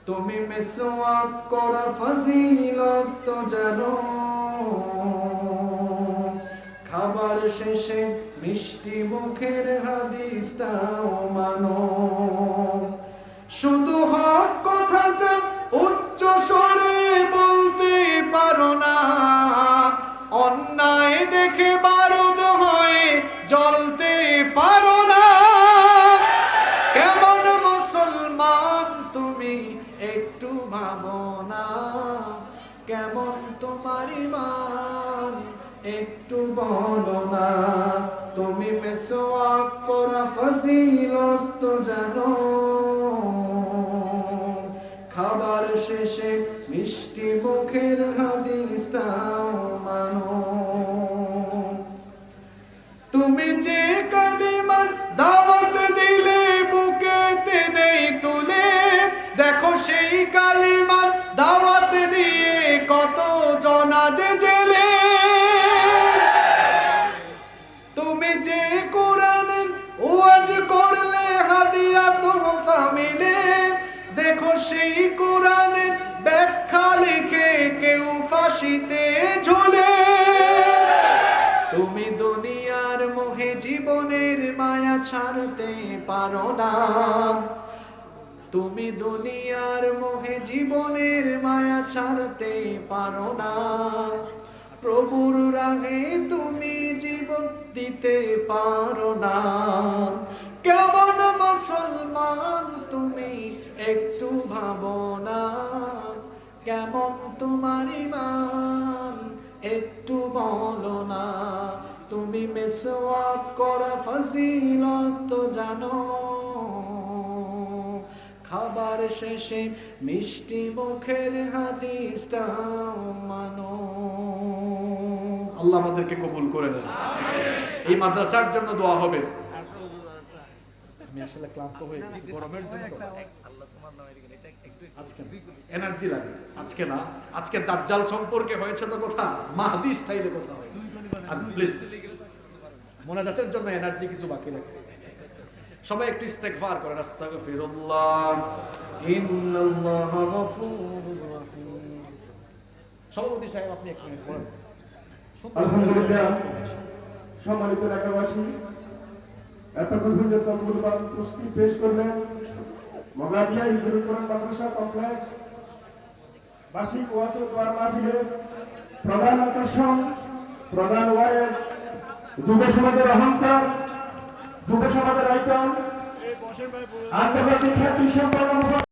তুমি মিসওয়াক করা ফজিলত তো জানো, খাবার শেষে মিষ্টি মুখের হাদিসটাও মানো। শুধু হক কথাটা উচ্চ স্বরে বলতে পারো না, অন্যায় দেখে বারুদ হয়ে জ্বলতে পারো না। কেমন মুসলমান তুমি একটু ভাবো না, কেমন তোমার ঈমান একটু বলো না। তুমি মিসওয়াক করা ফজিলত তো জানো, খাবার শেষে মিষ্টি মুখের হাদিসটাও মানো। তুমি যে কালিমার দাওয়াত দিলে বুকেতে নেই তুলে, দেখো সেই কালিমার দাওয়াত দিয়ে কত জনা যে জেলে। তুমি যে কোরআনের ওয়াজ করলে হাদিয়া তোহফা মিলে, দেখো সেই কোরআনের ব্যাখ্যা লিখে কেউ ফাঁসিতে ঝুলে। তুমি দুনিয়ার মোহে জীবনের মায়া ছাড়তে পারো না, তুমি দুনিয়ার মোহে জীবনের মায়া ছাড়তে পারো না। প্রভুর রাহে তুমি জীবন দিতে পারো না। কেমন মুসলমান তুমি একটু ভাবো না, কেমন তোমার ঈমান একটু বলো না। তুমি মিসওয়াক করা ফজিলত তো জানো, খাবার শেষে মিষ্টি মুখের হাদিসটাও মানো। আল্লাহ আমাদেরকে কবুল করে নেন। এই মাদ্রাসার জন্য দোয়া হবে। আমি আসলে ক্লান্ত হয়ে গেছি গরমের জন্য, আজকে এনার্জি লাগে। আজকে না, আজকে দাজ্জাল সম্পর্কে হয়েছে তো কথা, মাহদি স্টাইলে কথা হয়েছে। আর প্লিজ মোনাজাতের জন্য এনার্জি কিছু বাকি রাখে। সবাই একটু ইস্তেগফার করেন। আস্তাগফিরুল্লাহ, ইন্নাল্লাহা গফুরুর রহিম। সভাপতি সাহেব আপনি এক মিনিট বলেন। আলহামদুলিল্লাহ, সম্মানিত এলাকাবাসী, এতক্ষণ পর্যন্ত মূল্যবান প্রস্তুতি পেশ করলেন মোগলাদিয়া হিফজুল কোরআন মাদ্রাসা কমপ্লেক্স বার্ষিক ওয়াজ ও দোয়ার মাহফিলের প্রধান আকর্ষণ, প্রধান ওয়াইজ, যুব সমাজের অহংকার, যুব সমাজের আইকন, আন্তর্জাতিক খ্যাতি সম্পন্ন